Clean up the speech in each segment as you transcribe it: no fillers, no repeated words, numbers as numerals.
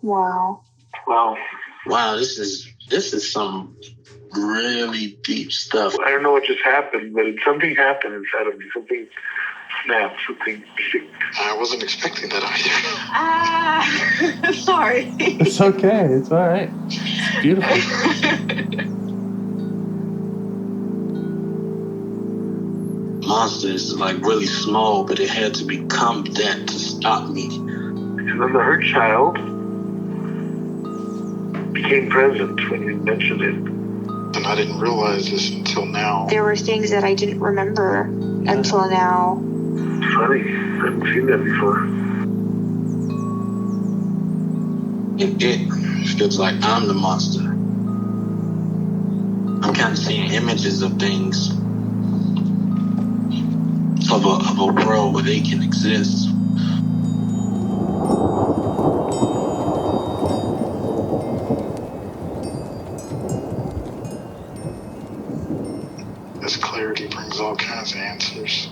Wow. Wow, this is some really deep stuff. I don't know what just happened, but something happened inside of me. Something snapped, something sick. I wasn't expecting that either. Sorry. It's okay. It's all right. It's beautiful. Monster is like really small, but it had to become that to stop me. And then the hurt child became present when you mentioned it. And I didn't realize this until now. There were things that I didn't remember until now. Funny, I haven't seen that before. It feels like I'm the monster. I'm kind of seeing images of things. Of a world where they can exist. This clarity brings all kinds of answers.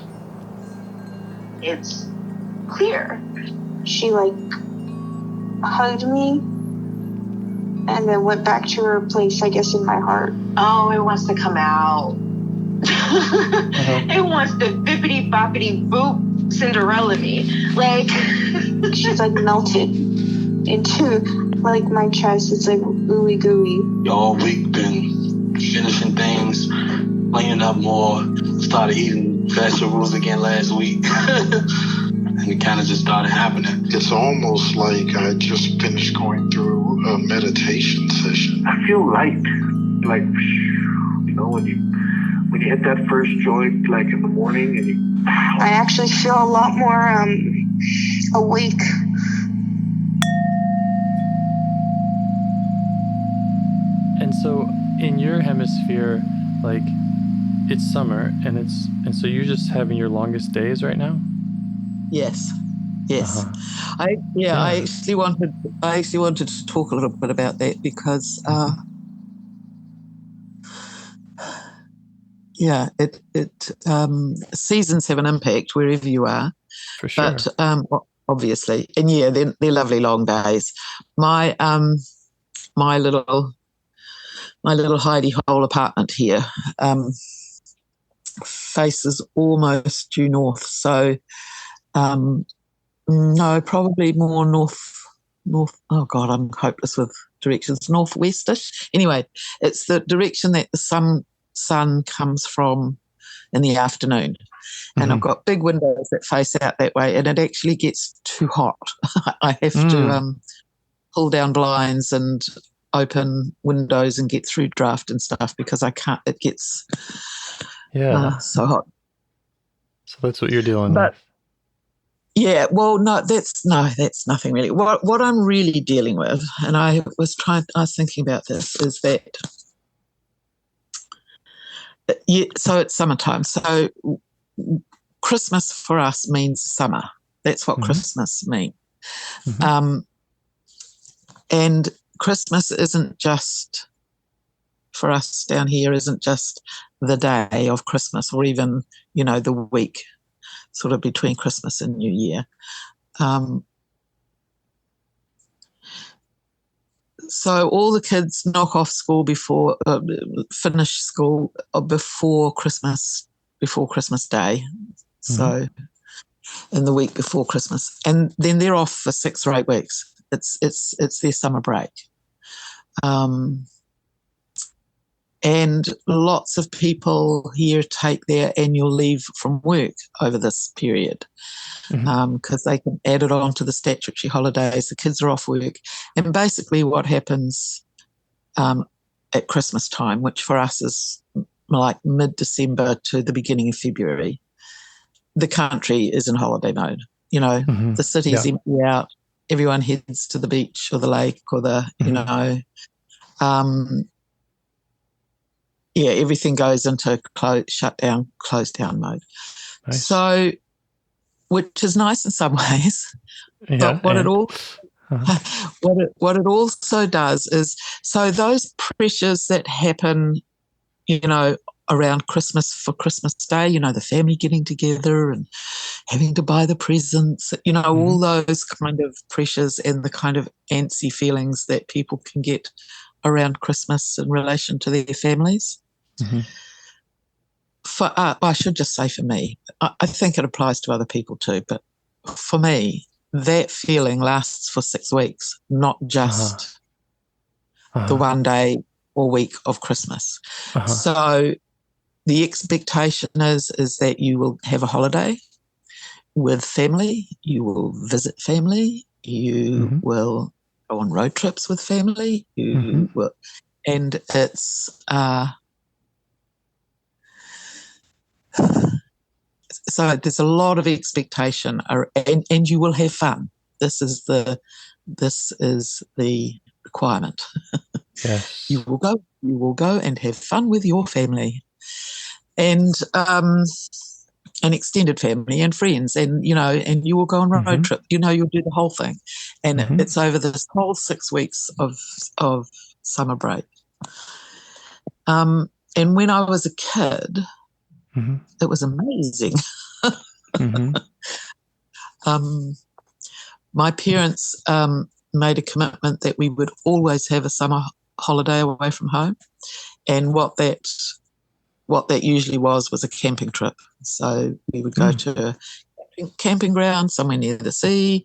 It's clear. She hugged me and then went back to her place, I guess, in my heart. Oh, it wants to come out. It wants to bippity boppity boop Cinderella me. She's melted into my chest. It's ooey gooey. All week been finishing things, cleaning up more, started eating vegetables again last week. And it kind of just started happening. It's almost like I just finished going through a meditation session. I feel light. When you hit that first joint, in the morning, and I actually feel a lot more awake. And so, in your hemisphere, it's summer, and so you're just having your longest days right now. Yes. Uh-huh. I actually wanted to talk a little bit about that because. Yeah, seasons have an impact wherever you are. For sure. But obviously, and they're lovely long days. My little hidey hole apartment here faces almost due north. So no, probably more north. Oh God, I'm hopeless with directions. Northwestish. Anyway, it's the direction that the sun comes from in the afternoon. And I've got big windows that face out that way, and it actually gets too hot. I have to pull down blinds and open windows and get through draft and stuff because I can't. It gets so hot. So that's what you're dealing with. Yeah, well, that's nothing really. What I'm really dealing with, and I was thinking about this, is that. So it's summertime. So Christmas for us means summer. That's what Christmas means. And Christmas isn't just, for us down here, isn't just the day of Christmas or even, the week sort of between Christmas and New Year. So all the kids knock off school finish school before Christmas Day. So in the week before Christmas, and then they're off for 6 or 8 weeks. It's their summer break. And lots of people here take their annual leave from work over this period because they can add it on to the statutory holidays. The kids are off work. And basically what happens at Christmas time, which for us is mid-December to the beginning of February, the country is in holiday mode. The city's empty out. Everyone heads to the beach or the lake or everything goes into closed down mode. Nice. So, which is nice in some ways, but what it also does is, so those pressures that happen, around Christmas for Christmas Day, the family getting together and having to buy the presents, all those kind of pressures and the kind of antsy feelings that people can get around Christmas in relation to their families. Mm-hmm. I should just say for me, I think it applies to other people too, but for me, that feeling lasts for 6 weeks, not just the one day or week of Christmas. So the expectation is that you will have a holiday with family, you will visit family, you will go on road trips with family, you will, and it's so there's a lot of expectation, and you will have fun. This is the requirement. Yes. You will go and have fun with your family, and extended family and friends, and and you will go on road trip. You'll do the whole thing, and it's over this whole 6 weeks of summer break. And when I was a kid, it was amazing. My parents made a commitment that we would always have a summer holiday away from home, and what that usually was a camping trip. So we would go to a camping ground somewhere near the sea.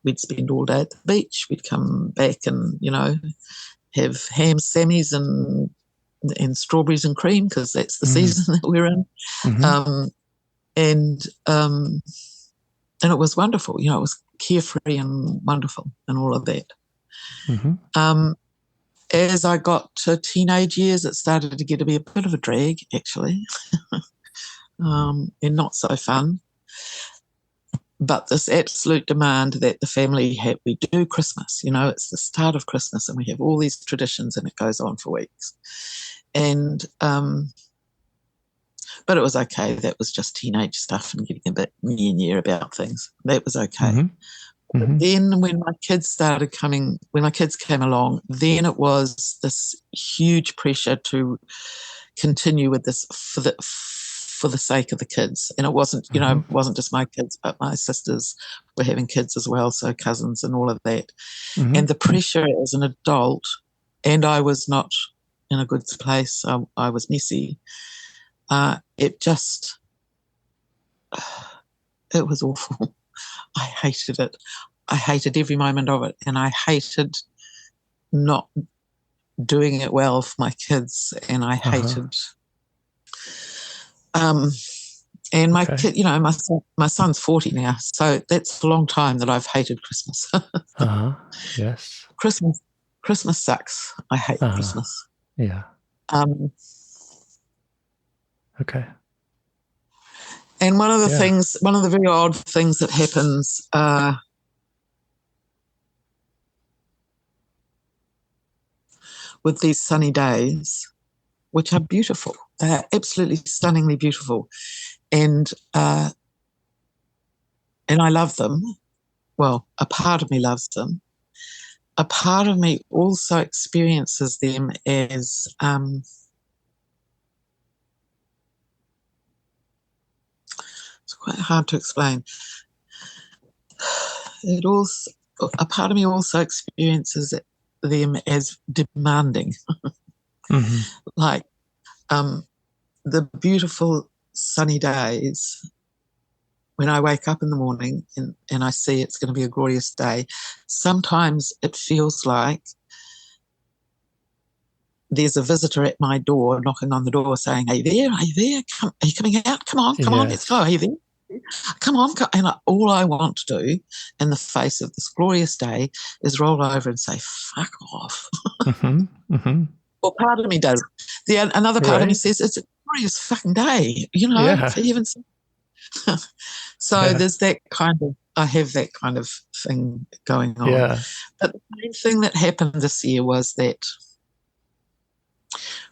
We'd spend all day at the beach. We'd come back and have ham sammies and strawberries and cream, because that's the season that we're in. And it was wonderful. It was carefree and wonderful and all of that. As I got to teenage years, it started to get to be a bit of a drag, actually, and not so fun. But this absolute demand that the family had, we do Christmas, it's the start of Christmas and we have all these traditions and it goes on for weeks. And but it was okay. That was just teenage stuff and getting a bit near about things. That was okay. But then when my kids came along, then it was this huge pressure to continue with this for the sake of the kids. And it wasn't, it wasn't just my kids, but my sisters were having kids as well, so cousins and all of that. And the pressure as an adult, and I was not in a good place. I was messy. It was awful. I hated it. I hated every moment of it, and I hated not doing it well for my kids, and I hated. And my kid, my son's 40 now, so that's a long time that I've hated Christmas. Yes. Christmas sucks. I hate Christmas. Yeah. Okay. And one of the very odd things that happens with these sunny days, which are beautiful, they are absolutely stunningly beautiful, and I love them. Well, a part of me loves them. A part of me also experiences them as it's quite hard to explain. A part of me also experiences them as demanding. Like the beautiful sunny days, when I wake up in the morning and I see it's going to be a glorious day, sometimes it feels like there's a visitor at my door knocking on the door saying, "Are you there? Are you there? Are you coming out? Come on, let's go. Are you there? Come on." And all I want to do in the face of this glorious day is roll over and say, "Fuck off." Well, part of me does. Another part of me says, "It's a glorious fucking day, for heaven's sake." So there's that kind of, I have that kind of thing going on. Yeah. But the main thing that happened this year was that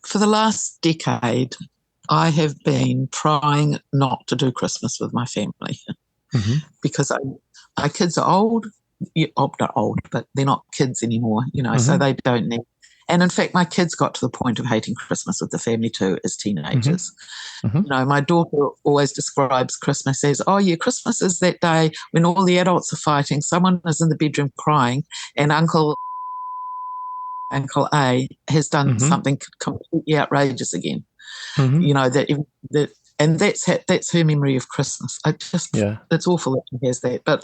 for the last decade, I have been trying not to do Christmas with my family because our kids are old. Not old, but they're not kids anymore, so they don't need. And in fact, my kids got to the point of hating Christmas with the family too as teenagers. Mm-hmm. You know, my daughter always describes Christmas as, oh yeah, Christmas is that day when all the adults are fighting, someone is in the bedroom crying, and Uncle A has done something completely outrageous again. Mm-hmm. You know, and that's her memory of Christmas. It's awful that she has that. But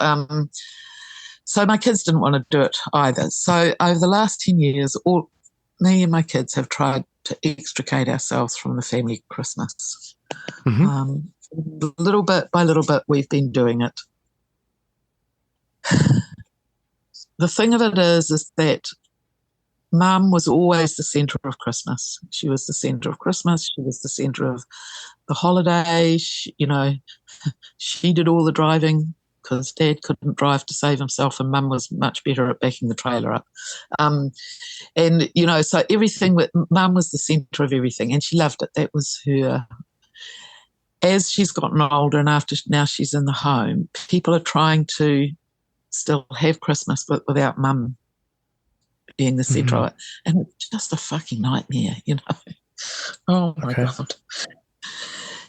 so my kids didn't want to do it either. So over the last 10 years, me and my kids have tried to extricate ourselves from the family Christmas. Little bit by little bit, we've been doing it. The thing of it is that Mum was always the centre of Christmas. She was the centre of Christmas. She was the centre of the holiday. You know, she did all the driving because Dad couldn't drive to save himself, and Mum was much better at backing the trailer up. And, you know, so Mum was the centre of everything, and she loved it. That was her. As she's gotten older and after now she's in the home, people are trying to still have Christmas but without Mum being the centre of it. And it's just a fucking nightmare, you know. Oh, my God.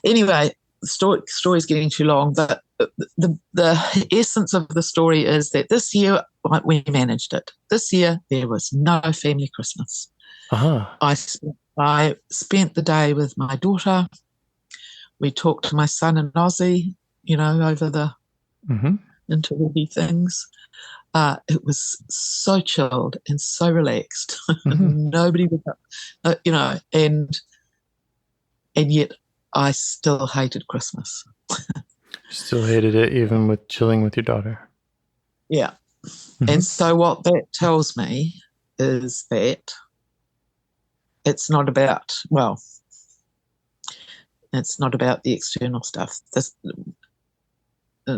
Anyway, the story's getting too long, but the essence of the story is that this year we managed it. This year there was no family Christmas. I spent the day with my daughter. We talked to my son in Aussie, you know, over the interwebby things. It was so chilled and so relaxed. Nobody was up, you know, and yet I still hated Christmas. Still hated it, even with chilling with your daughter. Yeah. And so what that tells me is that it's not about, it's not about the external stuff.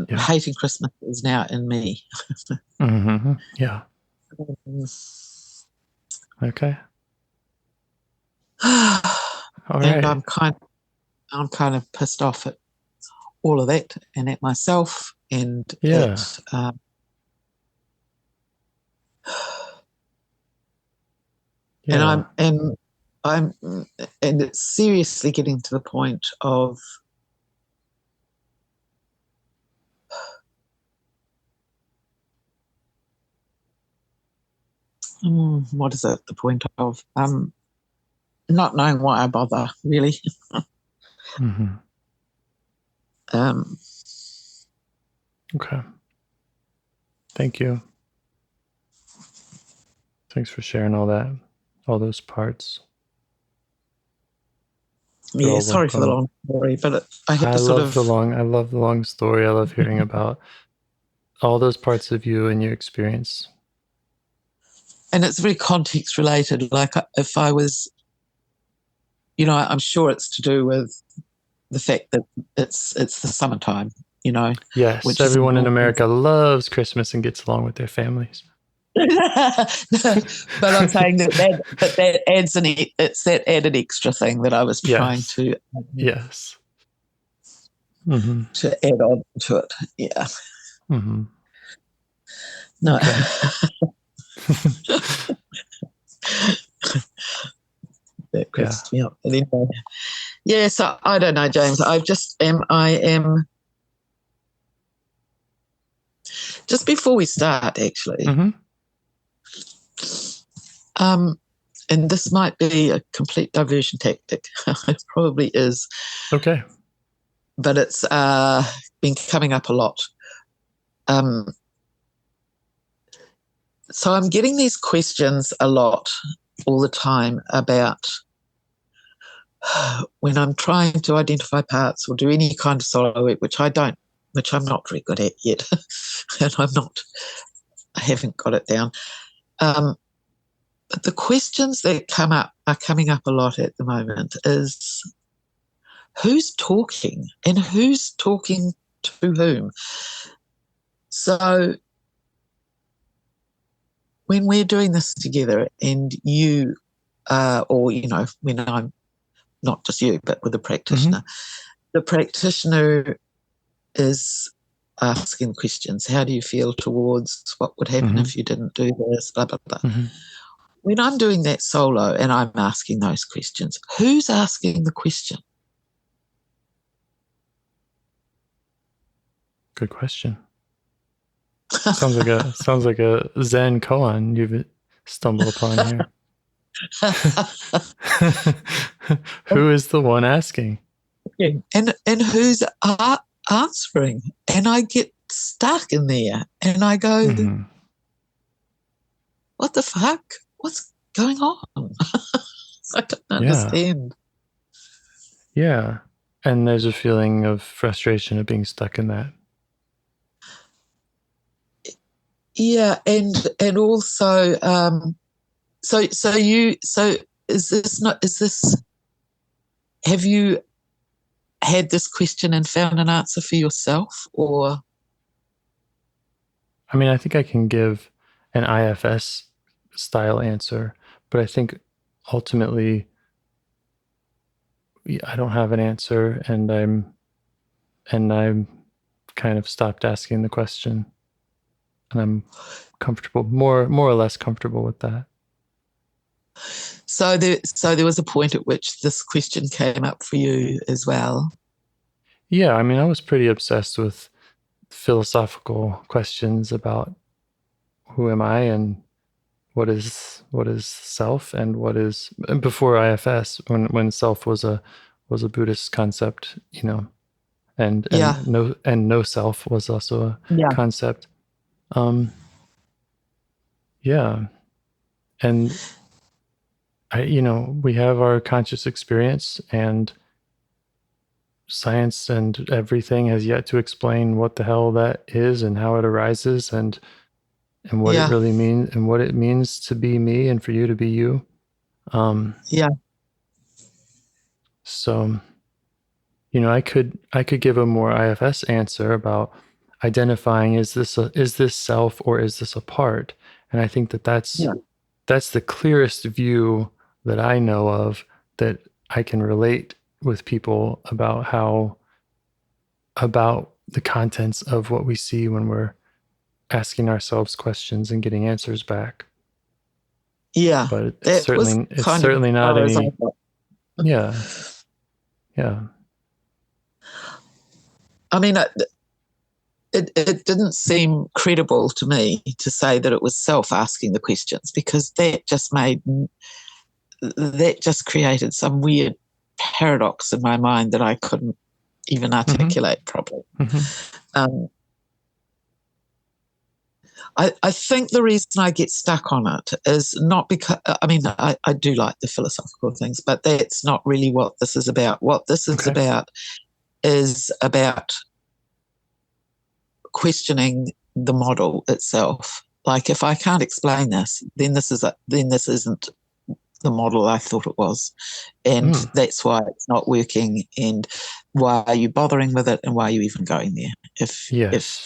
Hating Christmas is now in me. Yeah. Okay. All and right. I'm kind of pissed off at all of that and at myself and at and it's seriously getting to the point of what is it? The point of not knowing why I bother, really. Okay. Thank you. Thanks for sharing all those parts. Yeah, sorry for the long story, but I had to sort of. I love the long story. I love hearing about all those parts of you and your experience. And it's very context related. Like if I was, you know, I'm sure it's to do with the fact that it's the summertime, you know. Yes, which everyone in America loves Christmas and gets along with their families. But I'm saying that adds it's that added extra thing that I was trying to to add on to it. Yeah. No. Okay. That cracks me up. Anyway. Yeah, so I don't know, James. I am just before we start, actually. And this might be a complete diversion tactic. It probably is. Okay. But it's been coming up a lot. So I'm getting these questions a lot all the time about when I'm trying to identify parts or do any kind of solo work, which I'm not very good at yet. And I haven't got it down. But the questions that are coming up a lot at the moment is who's talking and who's talking to whom. So when we're doing this together and you, or, you know, when I'm not just you, but with the practitioner, the practitioner is asking questions. How do you feel towards what would happen if you didn't do this, blah, blah, blah. when I'm doing that solo and I'm asking those questions, who's asking the question? Good question. Sounds like a Zen koan you've stumbled upon here. Who is the one asking? And who's answering? And I get stuck in there and I go, what the fuck? What's going on? I don't understand. Yeah. And there's a feeling of frustration of being stuck in that. Yeah, and also so is this have you had this question and found an answer for yourself, or? I mean, I think I can give an IFS style answer, but I think ultimately I don't have an answer, and I'm kind of stopped asking the question, and I'm comfortable, more or less comfortable with that. So there was a point at which this question came up for you as well. Yeah, I mean, I was pretty obsessed with philosophical questions about who am I and what is self, and what is, before IFS, when self was a Buddhist concept, you know, and no self was also a concept. Yeah. And we have our conscious experience, and science and everything has yet to explain what the hell that is and how it arises, and what it really means, and what it means to be me and for you to be you. So, I could give a more IFS answer about identifying, is this self or is this a part? And I think that's the clearest view that I know of, that I can relate with people about the contents of what we see when we're asking ourselves questions and getting answers back. Yeah, but it's certainly not any. Yeah. I mean, it didn't seem credible to me to say that it was self asking the questions, because that just created some weird paradox in my mind that I couldn't even articulate properly. I think the reason I get stuck on it is not because, I mean, I do like the philosophical things, but that's not really what this is about. What this is about is about questioning the model itself. Like, if I can't explain this, then this isn't the model I thought it was, and that's why it's not working. And why are you bothering with it? And why are you even going there? If there's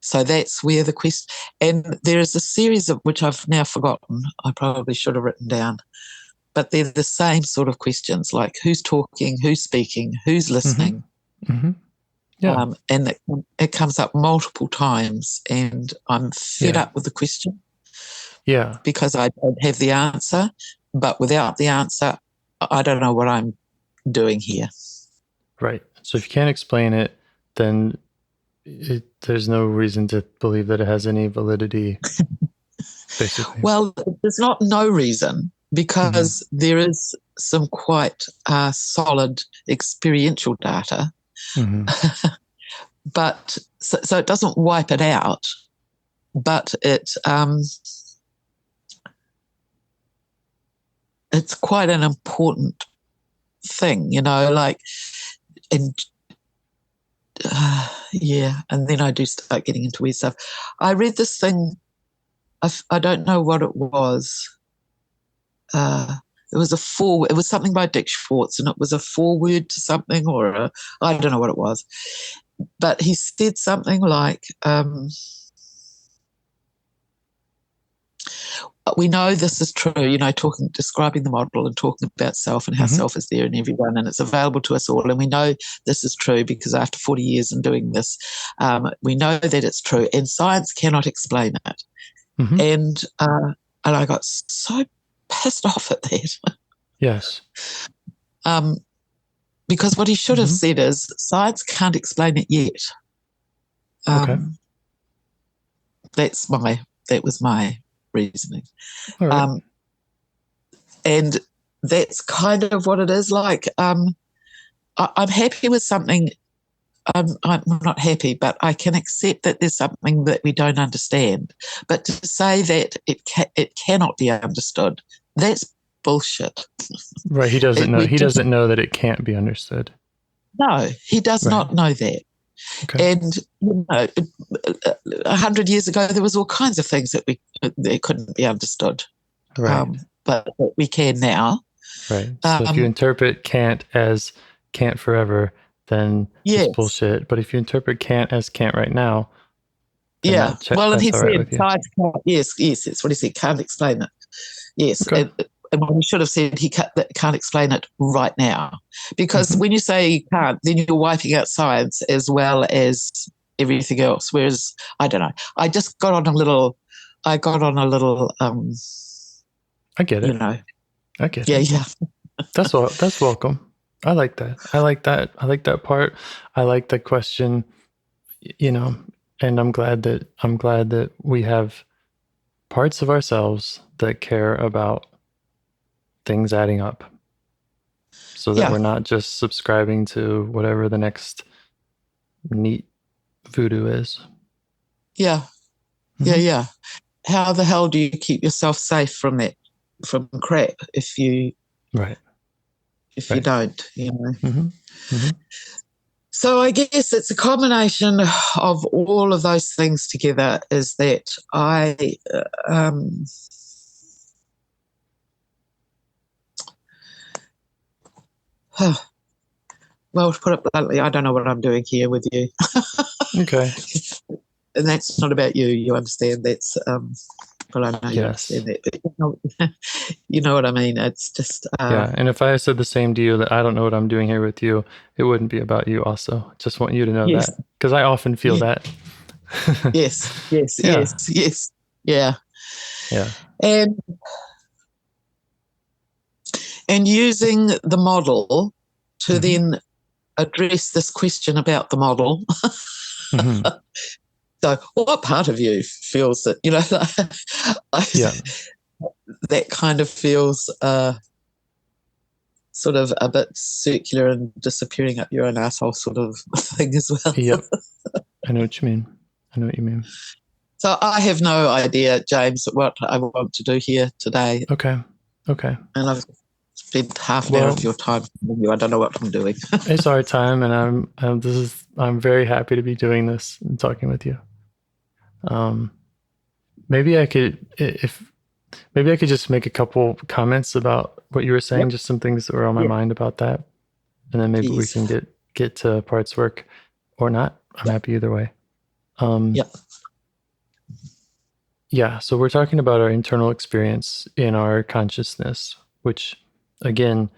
so that's where the question. And there is a series of which I've now forgotten. I probably should have written down, but they're the same sort of questions, like who's talking, who's speaking, who's listening. And it comes up multiple times, and I'm fed up with the question. Yeah. Because I don't have the answer, but without the answer, I don't know what I'm doing here. Right. So if you can't explain it, then there's no reason to believe that it has any validity, basically. Well, there's no reason, because there is some quite solid experiential data. But so it doesn't wipe it out, but it's quite an important thing, like, and and then I do start getting into weird stuff. I read this thing, I don't know what it was. It was something by Dick Schwartz, and it was a foreword to something, or I don't know what it was. But he said something like, we know this is true, describing the model and talking about self and how self is there in everyone and it's available to us all. And we know this is true because after 40 years in doing this, we know that it's true, and science cannot explain it. And And I got so pissed off at that. Yes. Because what he should have said is, science can't explain it yet. Okay. That was my reasoning. All right. And that's kind of what it is. Like, I'm happy with something. I'm not happy, but I can accept that there's something that we don't understand. But to say that it cannot be understood, that's bullshit. Right. He doesn't know. He doesn't know that it can't be understood. No, he does not know that. Okay. And 100 years ago, there was all kinds of things that couldn't be understood. Right. But we can now. Right. So if you interpret can't as can't forever, then it's bullshit. But if you interpret can't as can't right now, then and he said science can't. Yes, that's what he said. Can't explain it. Yes, okay. and we should have said he can't explain it right now, because when you say you can't, then you're wiping out science as well as everything else. Whereas I don't know. I got on a little. I get it. I get it. Yeah. That's welcome. I like that. I like that part. I like the question, and I'm glad that we have parts of ourselves that care about things adding up, so that we're not just subscribing to whatever the next neat voodoo is. Yeah. Yeah. How the hell do you keep yourself safe from crap if you you don't, So I guess it's a combination of all of those things together, is that well, to put it bluntly, I don't know what I'm doing here with you. Okay. And that's not about you. You understand that's, but I know you understand that. But you know what I mean? It's just... yeah, and if I said the same to you, that I don't know what I'm doing here with you, it wouldn't be about you also. Just want you to know that. Because I often feel that. Yes. Yeah. Yeah. And using the model to then address this question about the model. So what part of you feels that, that kind of feels sort of a bit circular and disappearing up your own asshole sort of thing as well. Yep. I know what you mean. So I have no idea, James, what I want to do here today. Okay. And I've spent half an hour of your time with you. I don't know what I'm doing. It's our time, and I'm very happy to be doing this and talking with you. Maybe I could just make a couple comments about what you were saying, just some things that were on my mind about that, and then maybe we can get to parts work or not. I'm happy either way. Yeah, so we're talking about our internal experience in our consciousness, which, again,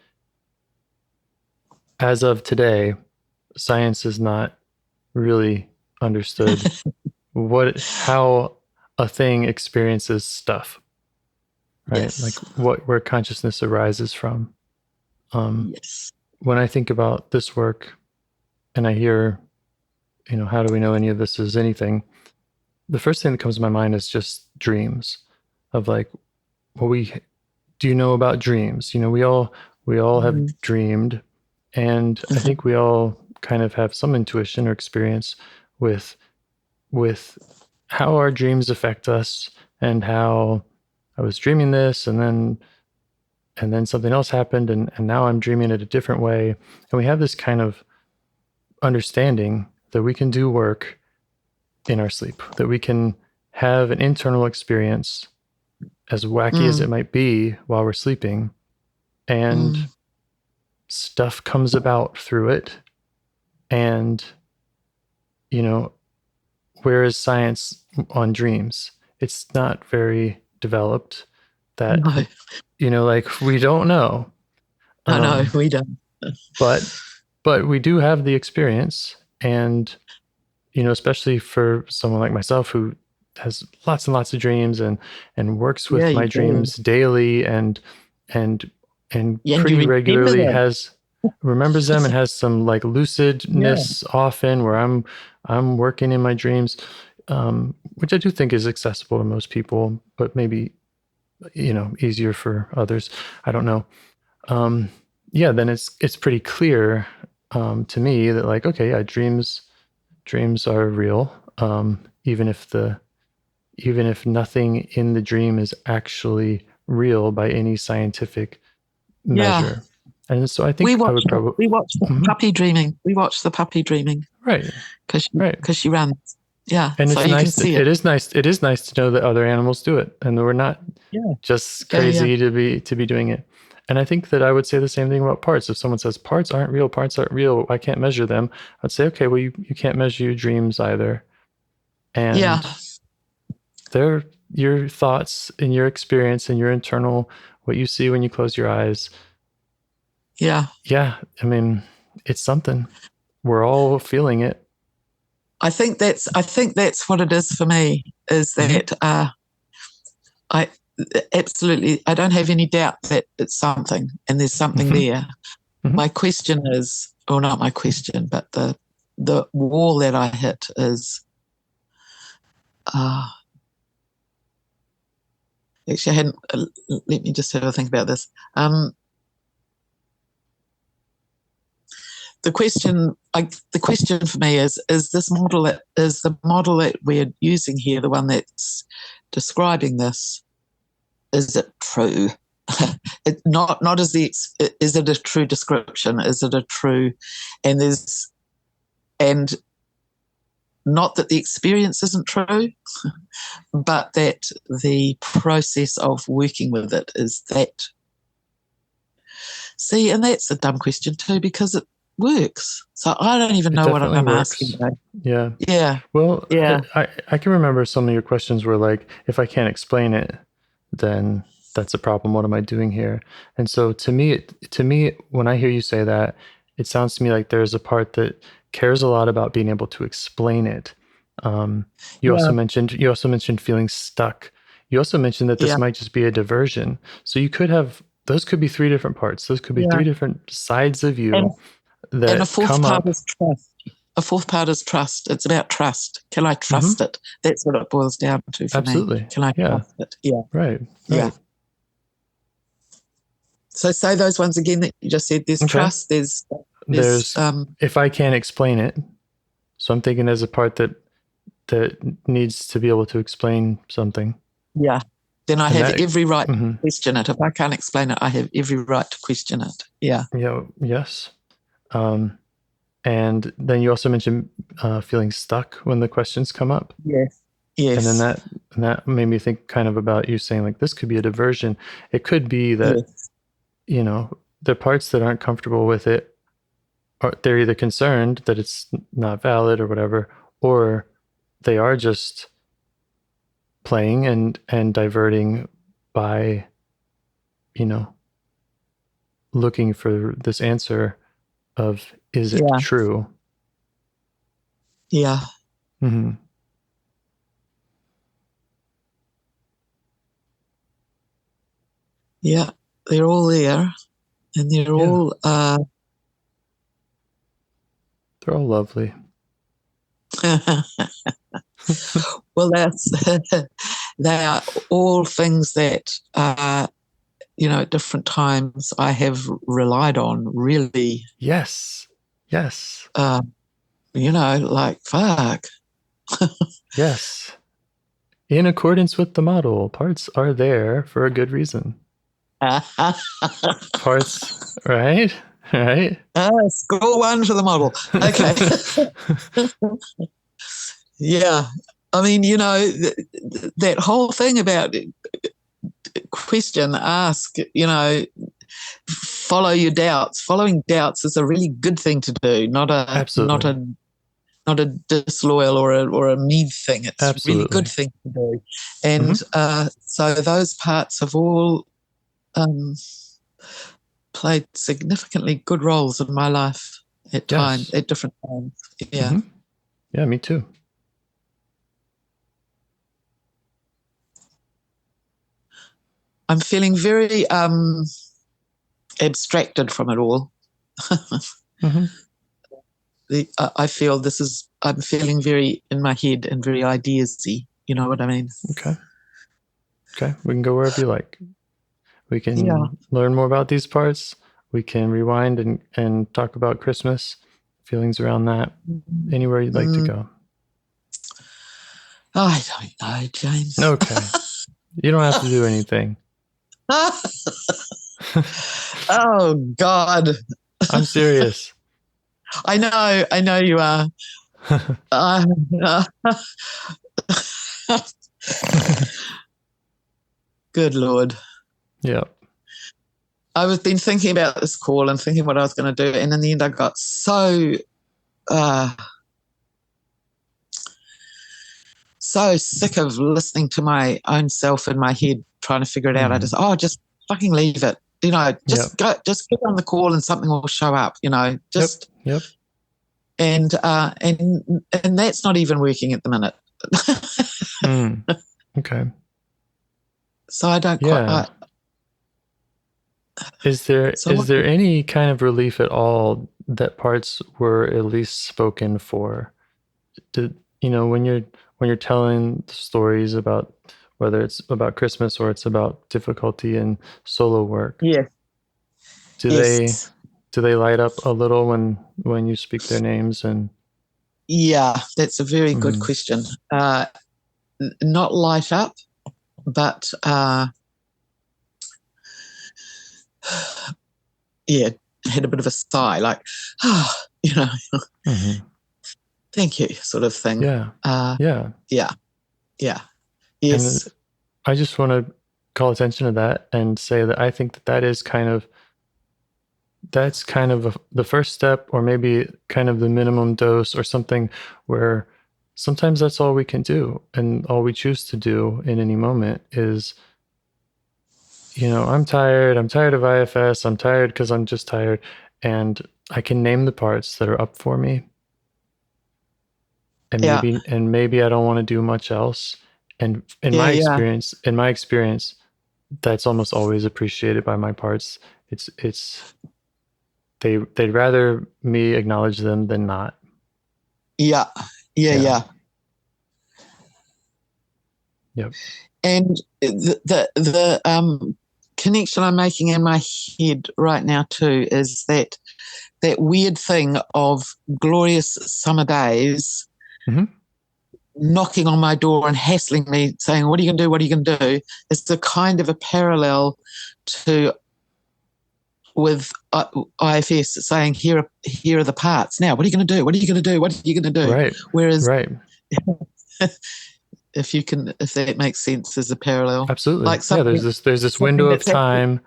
as of today, science is not really understood how a thing experiences stuff, right? Like where consciousness arises from. When I think about this work and I hear, how do we know any of this is anything? The first thing that comes to my mind is just dreams, of like, do you know about dreams? We all have dreamed, and I think we all kind of have some intuition or experience with how our dreams affect us, and how I was dreaming this, and then something else happened, and now I'm dreaming it a different way. And we have this kind of understanding that we can do work in our sleep, that we can have an internal experience, as wacky as it might be, while we're sleeping, and stuff comes about through it. And, whereas science on dreams, it's not very developed, that, like, we don't know. I know, we don't. But we do have the experience, and, especially for someone like myself who has lots and lots of dreams and works with Yeah, my you do. dreams daily and And pretty you remember regularly them. remembers them and has some like lucidness often where I'm working in my dreams, which I do think is accessible to most people, but maybe, easier for others. I don't know. Then it's pretty clear to me that like, okay, yeah, dreams are real. Even if nothing in the dream is actually real by any scientific measure. And so I think I would probably we watched the puppy dreaming. We watched the puppy dreaming. Right. Because she runs. Yeah. And so it's you nice. can see it. It is nice to know that other animals do it, and we're not just crazy to be doing it. And I think that I would say the same thing about parts. If someone says parts aren't real, I can't measure them, I'd say, okay, well, you can't measure your dreams either. And they're your thoughts and your experience and your internal, what you see when you close your eyes. Yeah. Yeah. I mean, it's something. We're all feeling it. I think that's what it is for me, is that I don't have any doubt that it's something and there's something there. My question is, or not my question, but the wall that I hit is, actually I hadn't, let me just have a think about this. The question for me is this model the model that we're using here, the one that's describing this, is it true? Not as is it a true description? Is it a true, and not that the experience isn't true, but that the process of working with it is that. See, and that's a dumb question too, because it works. So I don't even know what I'm asking. Yeah. Yeah. Well, yeah. I can remember some of your questions were like, if I can't explain it, then that's a problem. What am I doing here? And so to me, when I hear you say that, it sounds to me like there's a part that cares a lot about being able to explain it. You also mentioned feeling stuck. You also mentioned that this might just be a diversion. So you could have, those could be three different parts. Those could be three different sides of you that a fourth come part up. Is trust. A fourth part is trust. It's about trust. Can I trust it? That's what it boils down to for me. Can I trust it? Yeah. Right. Yeah. So say those ones again that you just said. There's trust. There's if I can't explain it. So I'm thinking there's a part that needs to be able to explain something. Yeah. Then I have every right to question it. If I can't explain it, I have every right to question it. Yeah. Yeah. Yes. And then you also mentioned feeling stuck when the questions come up. Yes. Yes. And then that made me think kind of about you saying like, this could be a diversion. It could be that, the parts that aren't comfortable with it, they're either concerned that it's not valid or whatever, or they are just playing and diverting by, looking for this answer of, is it true? Yeah. Mm-hmm. Yeah, they're all there, and they're all lovely. Well, they are all things that at different times I have relied on. Really. Yes. Like fuck. Yes. In accordance with the model, parts are there for a good reason. Parts, right? Right? Score one for the model. Okay. Yeah. I mean, that whole thing about question, ask, follow your doubts. Following doubts is a really good thing to do, not a disloyal or a mean thing. It's a really good thing to do. And so those parts have all played significantly good roles in my life at different times. Yeah. Yeah, me too. I'm feeling very abstracted from it all. Mm-hmm. I feel I'm feeling very in my head and very ideas-y. You know what I mean? Okay. We can go wherever you like. We can learn more about these parts. We can rewind and talk about Christmas, feelings around that, anywhere you'd like to go. I don't know, James. Okay. You don't have to do anything. Oh, God. I'm serious. I know you are. Good Lord. Yeah. I've been thinking about this call and thinking what I was going to do. And in the end, I got so sick of listening to my own self in my head, trying to figure it out. I just fucking leave it. You know, just get on the call and something will show up, you know, just. Yep. And that's not even working at the minute. Okay. So I don't quite. Is there any kind of relief at all that parts were at least spoken for? Did when you're telling stories about whether it's about Christmas or it's about difficulty in solo work? Yeah. Do they light up a little when you speak their names? And yeah, that's a very good question. Not light up, but had a bit of a sigh, like, thank you, sort of thing. Yeah. Yes. And I just want to call attention to that and say that I think that is kind of the first step, or maybe kind of the minimum dose or something, where sometimes that's all we can do and all we choose to do in any moment is, I'm tired of IFS, I'm tired because I'm just tired, and I can name the parts that are up for me, and maybe I don't want to do much else. And in my experience, that's almost always appreciated by my parts. They'd rather me acknowledge them than not. Yeah. Yep. And the connection I'm making in my head right now too is that weird thing of glorious summer days knocking on my door and hassling me, saying, "What are you going to do? What are you going to do?" It's the kind of a parallel to with IFS saying, here are the parts. Now, what are you going to do? What are you going to do? What are you going to do? Right. Whereas, if that makes sense as a parallel. Absolutely. Like there's this window of time,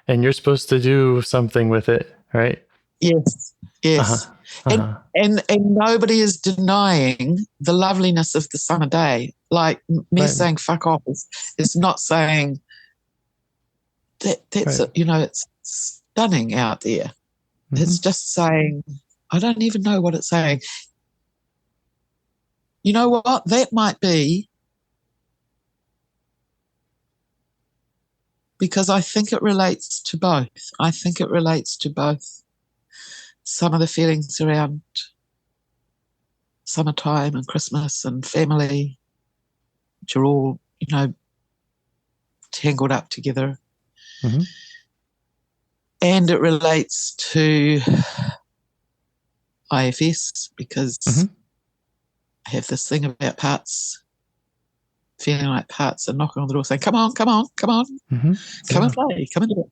and you're supposed to do something with it, right? Yes. And nobody is denying the loveliness of the summer day. Like me saying fuck off is not saying that's it's stunning out there. It's just saying, I don't even know what it's saying. You know what? That might be because I think it relates to both. Some of the feelings around summertime and Christmas and family, which are all, tangled up together. And it relates to IFS because I have this thing about parts, feeling like parts are knocking on the door saying, come on, come and play, come and do it.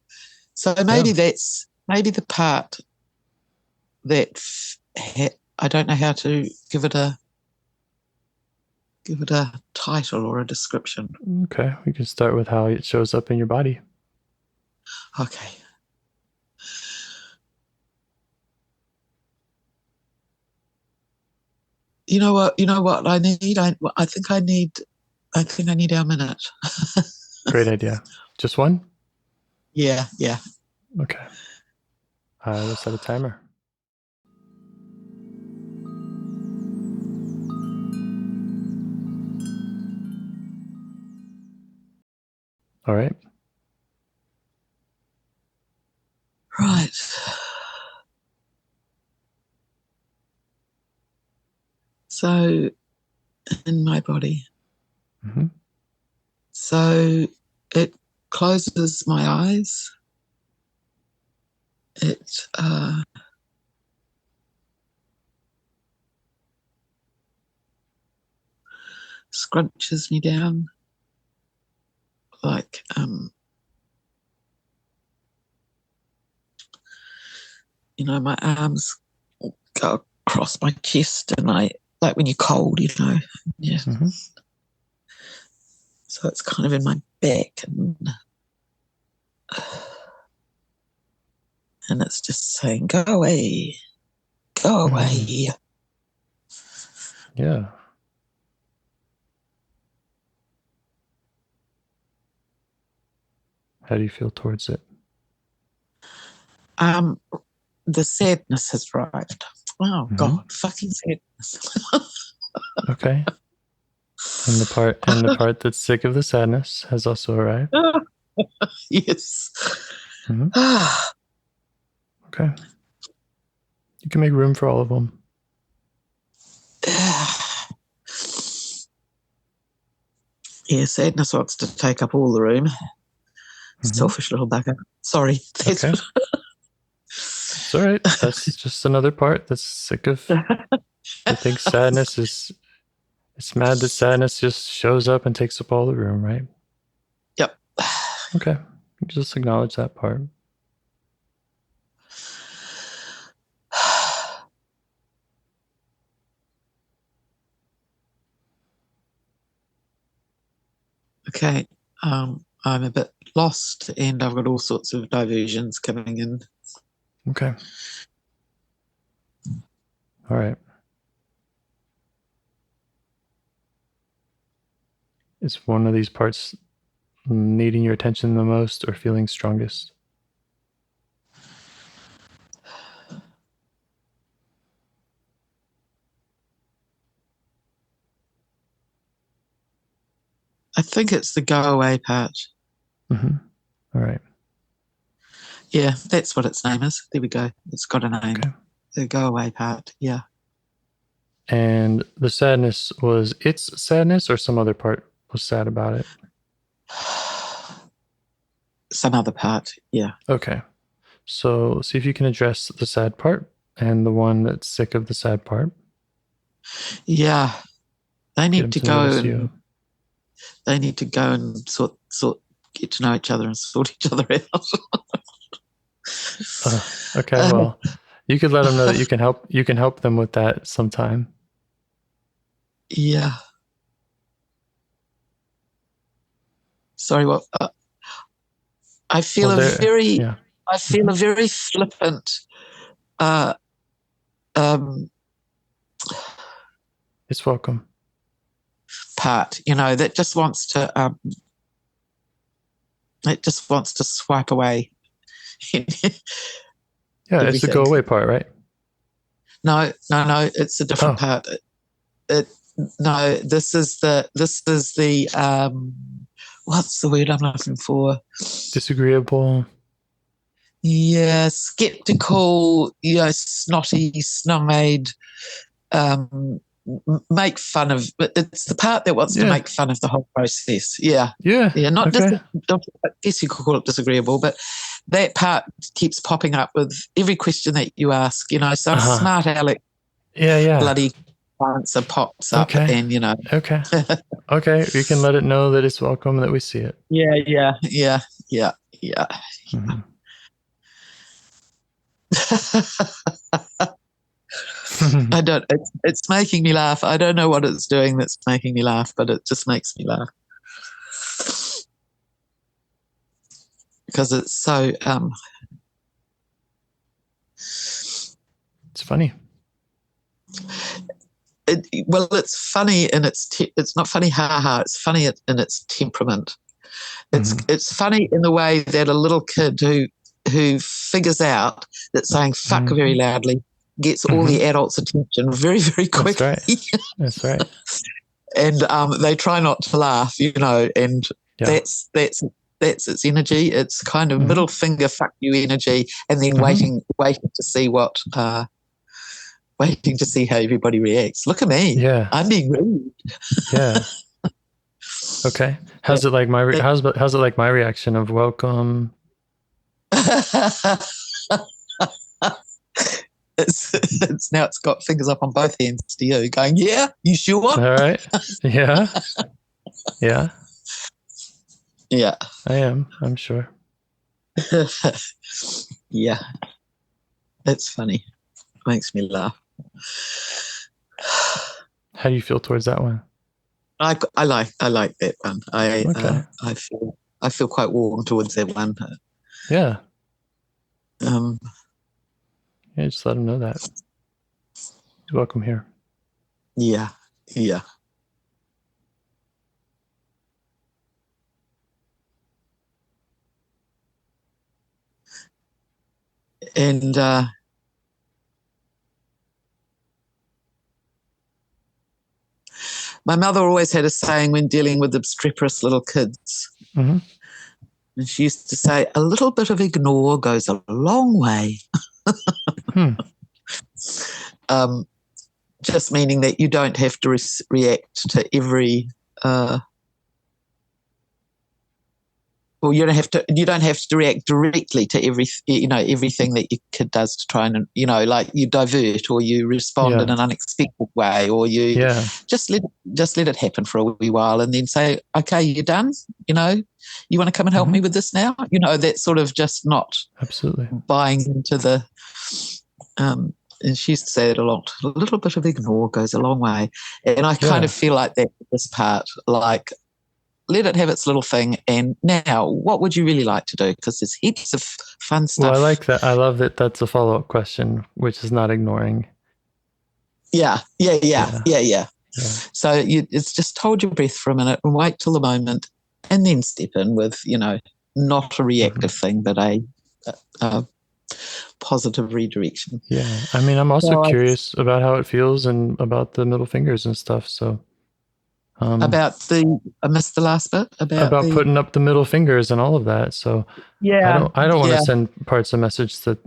So maybe that's the part that I don't know how to give it a title or a description. Okay, we can start with how it shows up in your body. Okay. You know what I need? I think I need our minute. Great idea. Just one? Yeah. Okay. I will set a timer. All right. So in my body. Mm-hmm. So it closes my eyes. It scrunches me down like my arms go across my chest, and like when you're cold, yeah. Mm-hmm. So it's kind of in my back, and it's just saying, "Go away, go away." Yeah. How do you feel towards it? The sadness has arrived. Oh God, fucking sadness. Okay. And the part that's sick of the sadness has also arrived. Yes. Mm-hmm. Okay. You can make room for all of them. Yeah, sadness wants to take up all the room. Selfish little bugger. Sorry. Okay. It's all right. That's just another part that's sick of. I think sadness is. It's mad that sadness just shows up and takes up all the room, right? Yep. Okay. Just acknowledge that part. Okay. I'm a bit lost, and I've got all sorts of diversions coming in. Okay. All right. Is one of these parts needing your attention the most or feeling strongest? I think it's the go away part. Mm-hmm. All right. Yeah, that's what its name is. There we go. It's got a name. Okay. The go away part. Yeah. And the sadness was its sadness, or some other part was sad about it? Some other part. Yeah. Okay. So see if you can address the sad part and the one that's sick of the sad part. Yeah. They Get them need to to go notice and you. they need to go and sort get to know each other and sort each other out. Okay, well, you could let them know that you can help them with that sometime. Yeah. Sorry, what? I feel a very flippant. It's welcome. Part, that just wants to. It just wants to swipe away. Yeah, it's the go away part, right? No, it's a different part. This is the what's the word I'm looking for? Disagreeable. Yeah, skeptical, snotty, snide, make fun of, but it's the part that wants to make fun of the whole process. Yeah. Not okay. I guess you could call it disagreeable, but that part keeps popping up with every question that you ask. Some smart aleck, bloody answer pops up, and Okay. Okay, we can let it know that it's welcome, that we see it. Yeah. Mm-hmm. I don't. It's making me laugh. I don't know what it's doing that's making me laugh, but it just makes me laugh because it's so. It's funny. It's funny, and it's not funny, ha. It's funny in its temperament. It's funny in the way that a little kid who figures out that saying "fuck" very loudly gets all the adults' attention very, very quickly. That's right. And they try not to laugh, and that's its energy. It's kind of middle finger "fuck you" energy, and then waiting to see what waiting to see how everybody reacts. Look at me. Yeah. I'm being rude. Yeah. Okay. How's it like how's it like my reaction of welcome? It's got fingers up on both ends to you, going, yeah, you sure? All right. Yeah. Yeah. Yeah. I am. I'm sure. Yeah. It's funny. Makes me laugh. How do you feel towards that one? I like that one. Okay. I feel quite warm towards that one. Yeah. Um, Yeah, just let him know that. He's welcome here. yeah. Yeah. And my mother always had a saying when dealing with obstreperous little kids. Mm-hmm. And she used to say, a little bit of ignore goes a long way. Just meaning that you don't have to react to every you don't have to react directly to everything that your kid does to try and, like you divert or you respond in an unexpected way, or you just let it happen for a wee while and then say, okay, you're done. You want to come and help me with this now? That's sort of just not absolutely buying into the, and she used to say it a lot, a little bit of ignore goes a long way. And I kind of feel like that this part, like, let it have its little thing. And now, what would you really like to do? Because there's heaps of fun stuff. Well, I like that. I love that that's a follow-up question, which is not ignoring. Yeah. So it's just hold your breath for a minute and wait till the moment and then step in with, not a reactive thing, but a positive redirection. Yeah. I mean, I'm also curious about how it feels and about the middle fingers and stuff. So I missed the last bit about putting up the middle fingers and all of that. So yeah, I don't want to send parts of message that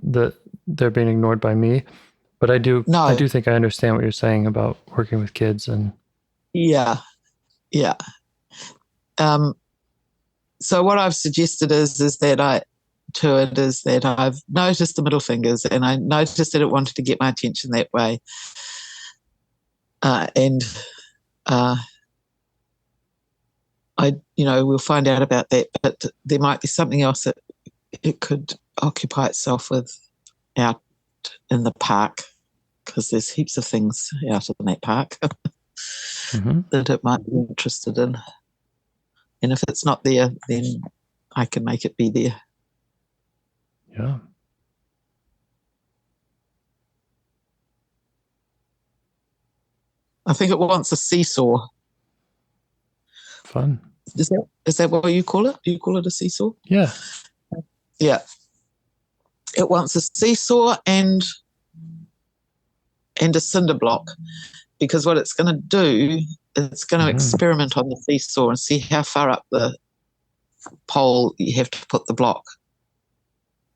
they're being ignored by me, but I do think I understand what you're saying about working with kids and yeah. So what I've suggested is that I've noticed the middle fingers and I noticed that it wanted to get my attention that way, and we'll find out about that, but there might be something else that it could occupy itself with out in the park, because there's heaps of things out in that park that it might be interested in. And if it's not there, then I can make it be there. Yeah. I think it wants a seesaw. Fun. Is that what you call it? Do you call it a seesaw? Yeah. Yeah. It wants a seesaw and a cinder block, because what it's going to do, it's going to experiment on the seesaw and see how far up the pole you have to put the block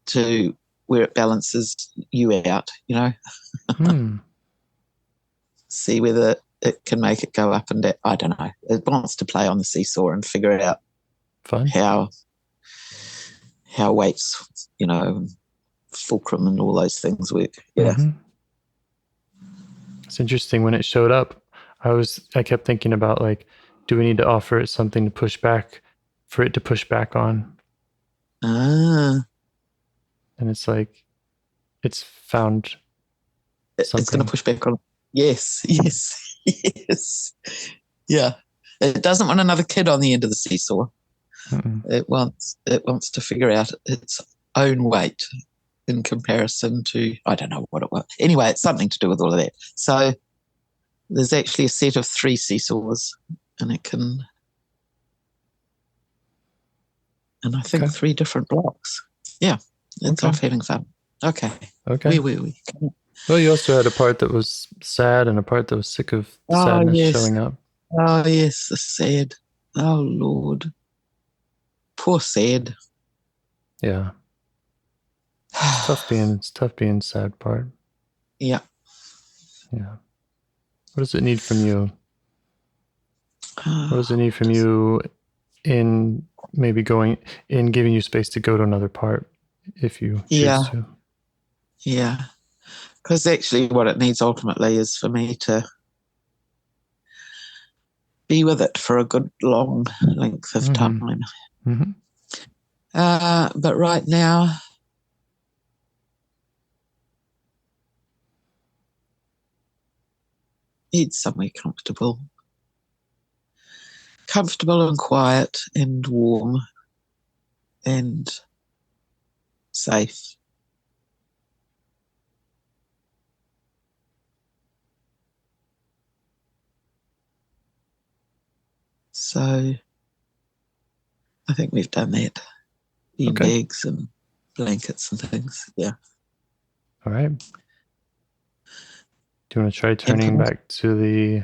to where it balances you out, See whether it can make it go up and down. I don't know. It wants to play on the seesaw and figure out how weights, fulcrum and all those things work. Yeah. It's interesting. When it showed up, I kept thinking about, like, do we need to offer it something to push back for it to push back on? And it's like, it's found something. It's going to push back on. Yes. Yeah. It doesn't want another kid on the end of the seesaw. It wants to figure out its own weight in comparison to, I don't know what it was. Anyway, it's something to do with all of that. So there's actually a set of 3 seesaws, and it can, and I think 3 different blocks. Yeah, it's off having fun. Okay. We. Well, you also had a part that was sad and a part that was sick of the sadness showing up. Oh, yes, the sad. Oh, Lord. Poor sad. Yeah. It's tough being sad part. Yeah. Yeah. What does it need from you? What does it Uh, need from you in maybe giving you space to go to another part if you choose to? Yeah. Because actually what it needs ultimately is for me to be with it for a good long length of time. Mm-hmm. But right now, it's somewhere comfortable and quiet and warm and safe. So I think we've done that. Bean bags and blankets and things. Yeah. All right. Do you want to try turning back to the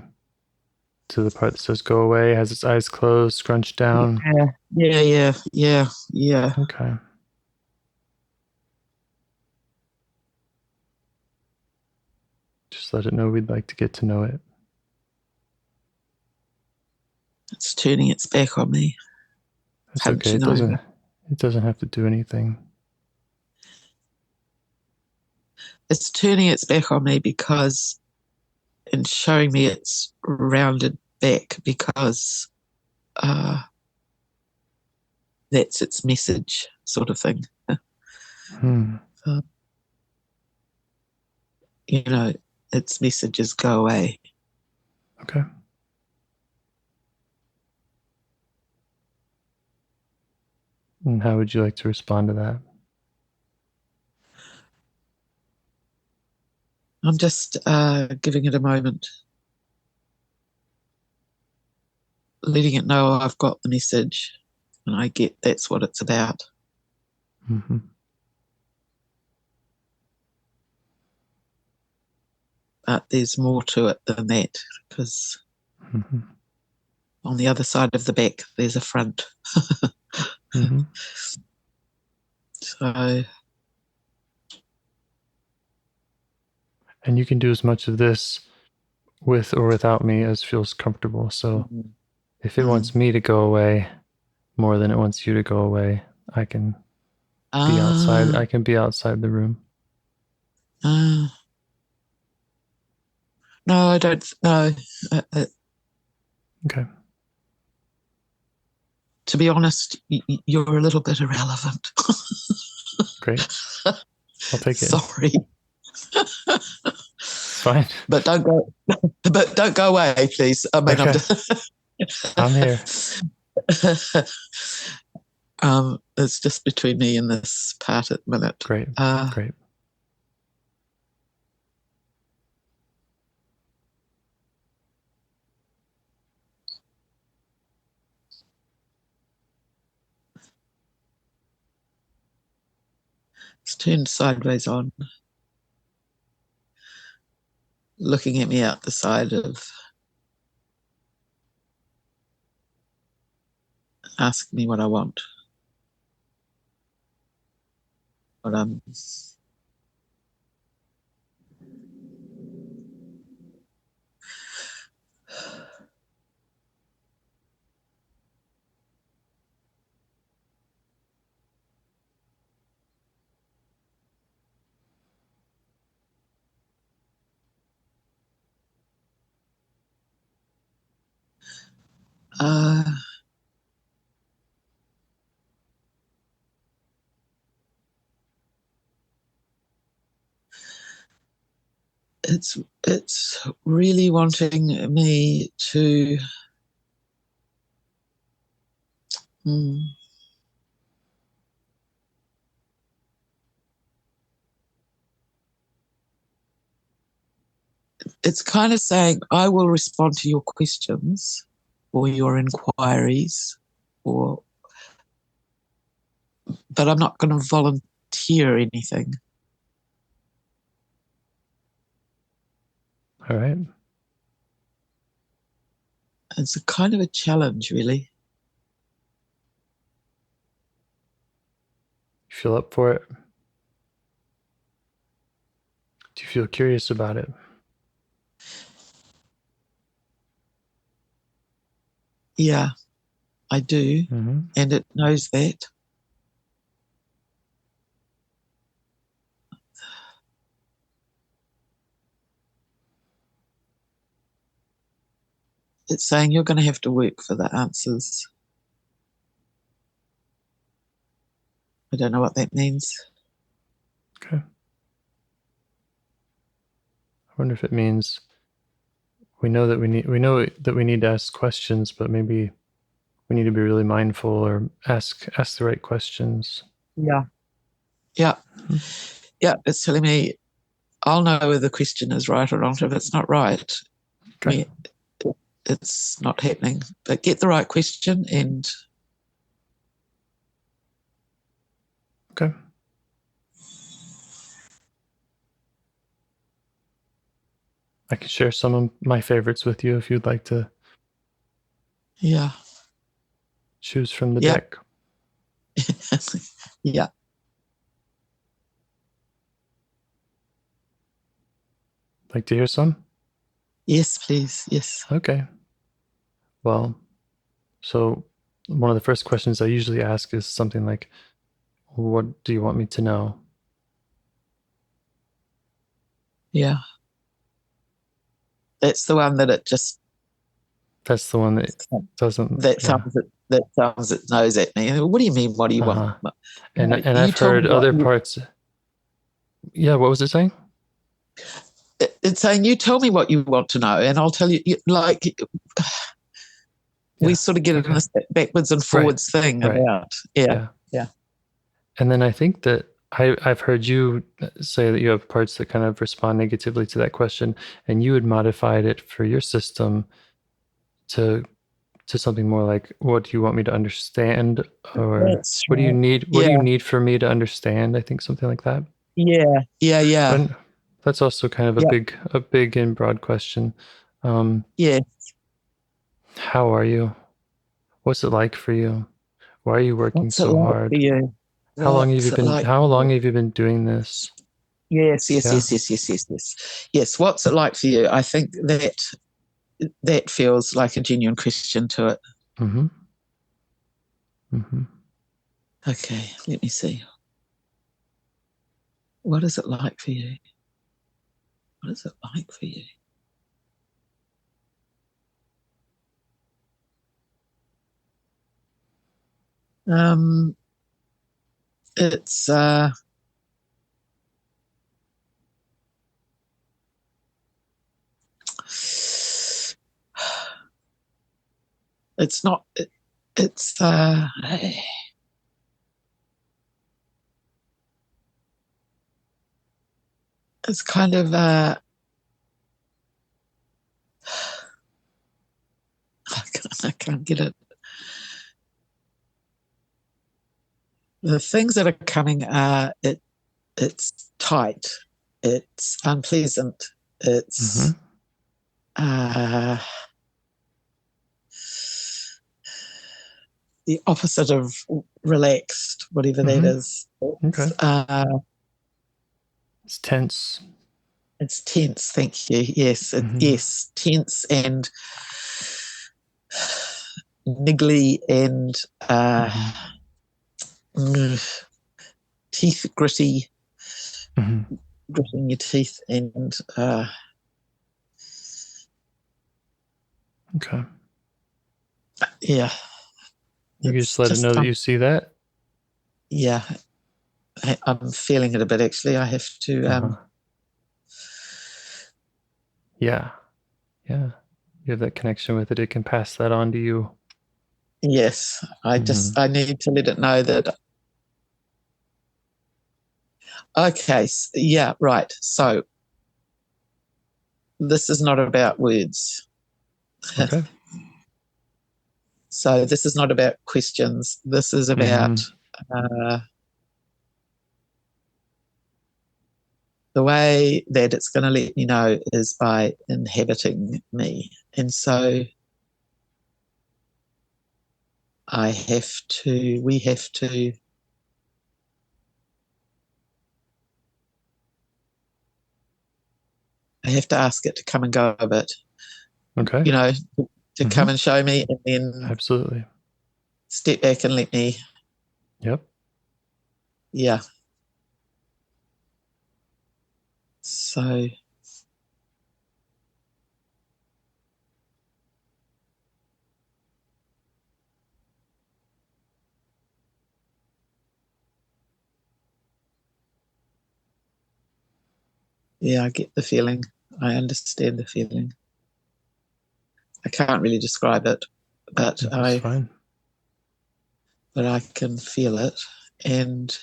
part that says go away? Has its eyes closed, scrunched down? Yeah. Okay. Just let it know we'd like to get to know it. It's turning its back on me. That's okay. It doesn't have to do anything. It's turning its back on me because, and showing me its rounded back because that's its message, sort of thing. Its messages go away. Okay. And how would you like to respond to that? I'm just giving it a moment, letting it know I've got the message and I get that's what it's about. Mm-hmm. But there's more to it than that because on the other side of the back, there's a front. So. And you can do as much of this with or without me as feels comfortable. So if it wants me to go away more than it wants you to go away, I can be outside. I can be outside the room. No, I don't. No. Okay. To be honest, you're a little bit irrelevant. Great. I'll take it. Sorry. It's fine. But don't go. But don't go away, please. I mean, okay. I'm here. It's just between me and this part at the minute. Great. Great. It's turned sideways on, looking at me out the side of, asking me what I want. What I'm. It's really wanting me to. It's kind of saying, I will respond to your questions or your inquiries, but I'm not going to volunteer anything. All right. It's a kind of a challenge, really. You feel up for it? Do you feel curious about it? Yeah, I do. Mm-hmm. And it knows that. It's saying you're going to have to work for the answers. I don't know what that means. Okay. I wonder if it means we know that we need to ask questions, but maybe we need to be really mindful or ask the right questions. Yeah. Yeah. Mm-hmm. Yeah. It's telling me I'll know whether the question is right or wrong. If it's not right, Okay. it's not happening. But get the right question and Okay. I can share some of my favorites with you if you'd like to yeah. choose from the Yeah. deck. Yeah. Like to hear some? Yes, please. Yes. Okay. Well, so one of the first questions I usually ask is something like, what do you want me to know? Yeah. That's the one that it just That's the one that doesn't. that thumbs it nose at me. What do you mean? What do you want? And No, and you I've tell me heard what other parts. Yeah, what was it saying? It's saying you tell me what you want to know, and I'll tell you. Like we sort of get in this backwards and forwards thing about yeah. And then I think that I've heard you say that you have parts that kind of respond negatively to that question, and you had modified it for your system to something more like, what do you want me to understand, or That's what do you right. need? What do you need for me to understand? I think something like that. Yeah. But that's also kind of a big and broad question. Yeah. How are you? What's it like for you? Why are you working What's it so like hard? for you? How long have you What's it been? like How for long you? have you been doing this? Yes. Yeah. Yes. What's it like for you? I think that feels like a genuine question to it. Mm-hmm. Mm-hmm. Okay, let me see. What is it like for you? What is it like for you? It's it's not it's it's kind of I can't get it. The things that are coming are it's tight, it's unpleasant, it's the opposite of relaxed, whatever that is. Okay. It's tense. It's tense. Thank you. Yes, yes, tense and niggly and teeth gritty, gritting your teeth and okay. Yeah. You just let it know that you see that. Yeah, I'm feeling it a bit. Actually, I have to. Yeah. You have that connection with it. It can pass that on to you. Yes, I need to let it know that. Okay. Yeah. Right. So this is not about words. Okay. So this is not about questions. This is about the way that it's going to let me know is by inhabiting me. And so we have to I have to ask it to come and go a bit. Okay. You know, to come and show me, and then absolutely step back and let me. Yep. Yeah. So yeah, I get the feeling. I understand the feeling. I can't really describe it, but That's fine. But I can feel it, and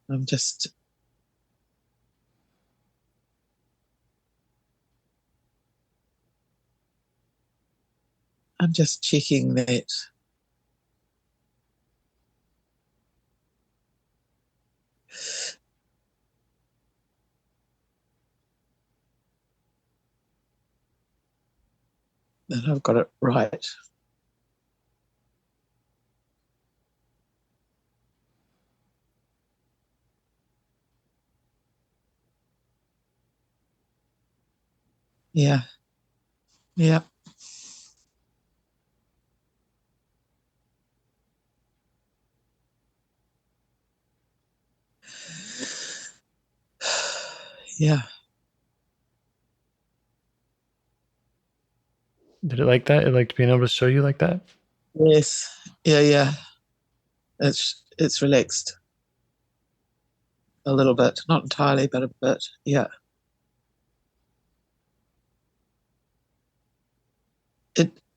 I'm just checking that I've got it right. Yeah. Yeah. Yeah. Did it like that? It liked being able to show you like that? Yes. Yeah, yeah. It's relaxed a little bit, not entirely, but a bit. Yeah.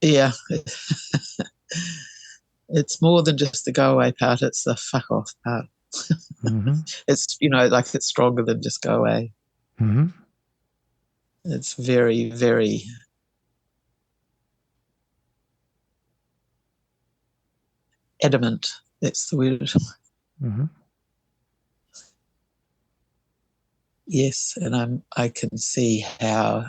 Yeah. It's more than just the go away part, it's the fuck off part. It's, like it's stronger than just go away. It's very, very adamant. That's the word. Yes, and I can see how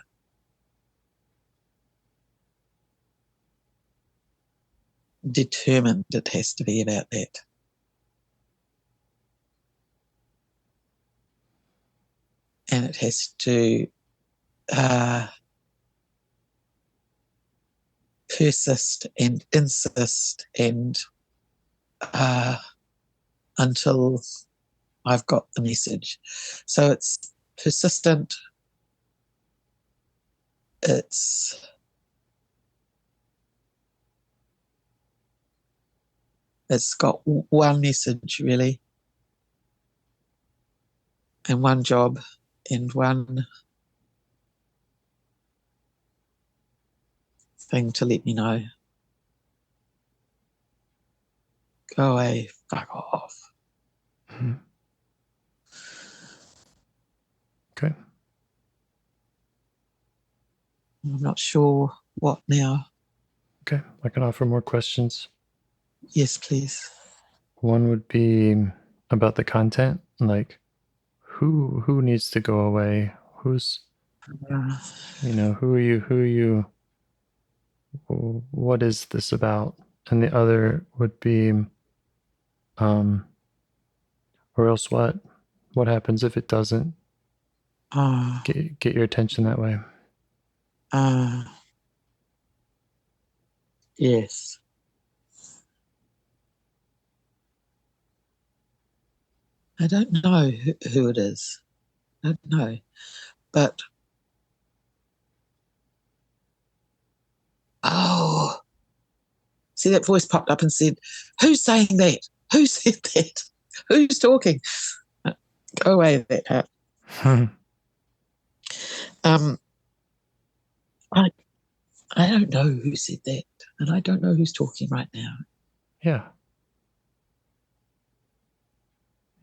determined it has to be about that. And it has to persist and insist and until I've got the message. So it's persistent. It's got one message really, and one job, and one thing to let me know. Go away, fuck off. Okay. I'm not sure what now. Okay, I can offer more questions. Yes, please. One would be about the content, like who needs to go away? Who's who are you? What is this about? And the other would be, or else what? What happens if it doesn't get your attention that way? Yes. I don't know who it is. I don't know. But, see, that voice popped up and said, who's saying that? Who said that? Who's talking? Go away, that part. I don't know who said that, and I don't know who's talking right now. Yeah.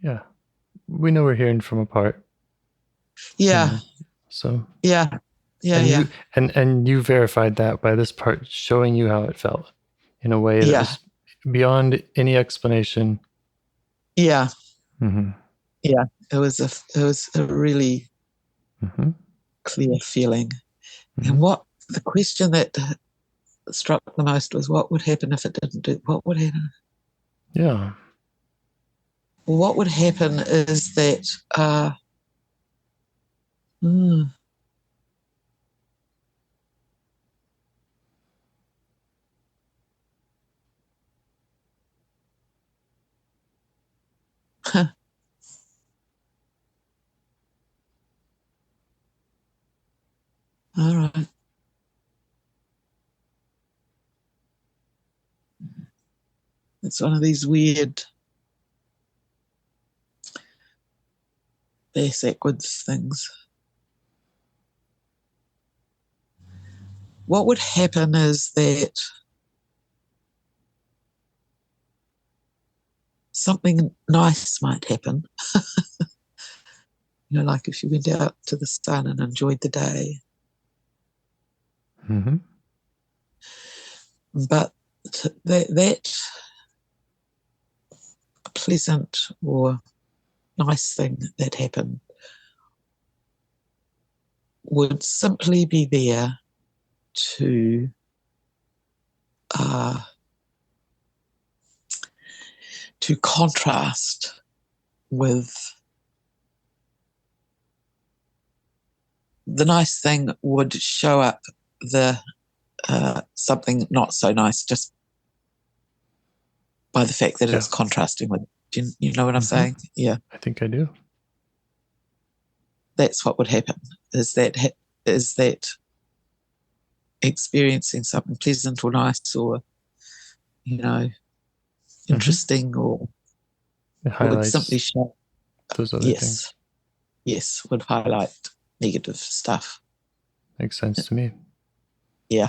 Yeah. We know we're hearing from a part. Yeah. So. Yeah. Yeah. And yeah. And you verified that by this part showing you how it felt in a way that was beyond any explanation. Yeah. Yeah. It was a really clear feeling. And what the question that struck the most was, what would happen if it didn't do? What would happen? Yeah. What would happen is that all right. It's one of these weird backwards things. What would happen is that something nice might happen. Like if you went out to the sun and enjoyed the day. Mm-hmm. But that pleasant or nice thing that happened would simply be there to contrast with the nice thing would show up the something not so nice just by the fact that it's contrasting with. Do you know what I'm saying? Yeah. I think I do. That's what would happen, is that experiencing something pleasant or nice or, interesting or it highlights would simply show those other things. Yes, would highlight negative stuff. Makes sense to me. Yeah,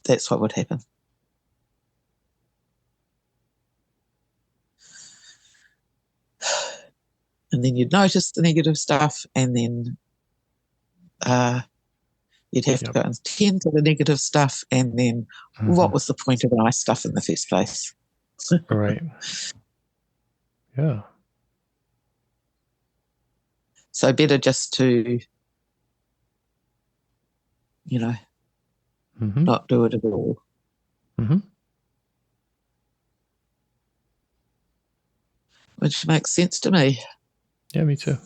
that's what would happen. And then you'd notice the negative stuff, and then you'd have to go and tend to the negative stuff, and then what was the point of the nice stuff in the first place? Right. Yeah. So better just to, not do it at all. Mm-hmm. Which makes sense to me. Yeah, me too.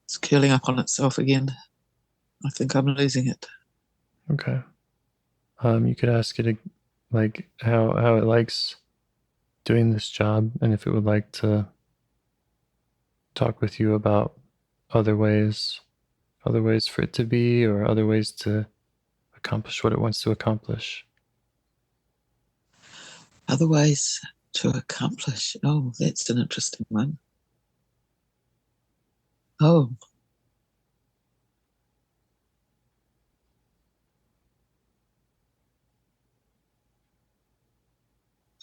It's curling up on itself again. I think I'm losing it. Okay. You could ask it like how it likes doing this job, and if it would like to talk with you about other ways for it to be, or other ways to accomplish what it wants to accomplish. Other ways to accomplish. Oh, that's an interesting one. Oh.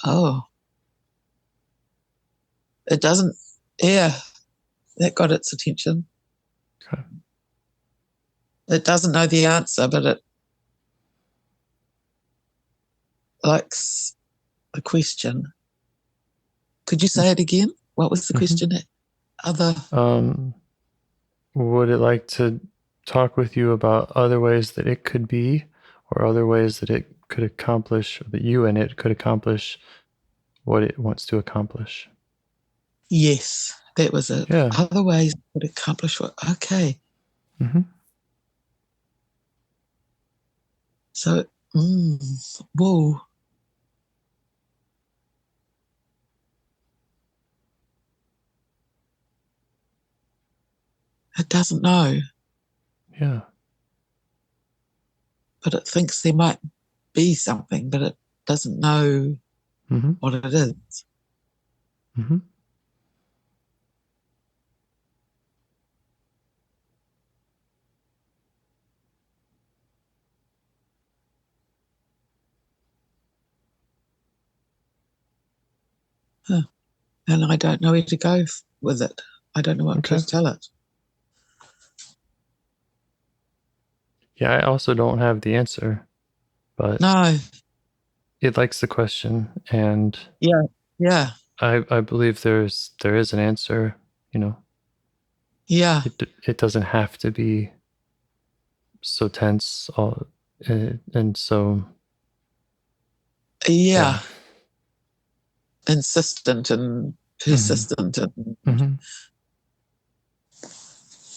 Oh. It doesn't, that got its attention. Okay. It doesn't know the answer, but it likes the question. Could you say it again? What was the question? Would it like to talk with you about other ways that it could be, or other ways that it could accomplish, or that you and it could accomplish what it wants to accomplish? Yes, that was it. Yeah. Other ways would accomplish what? Okay. Mm-hmm. So, whoa. It doesn't know. Yeah. But it thinks there might be something, but it doesn't know what it is. Mm-hmm. Huh. And I don't know where to go with it. I don't know what to tell it. Yeah, I also don't have the answer, but no, it likes the question, and yeah. I believe there is an answer. Yeah. It doesn't have to be so tense and so Yeah. Insistent and persistent and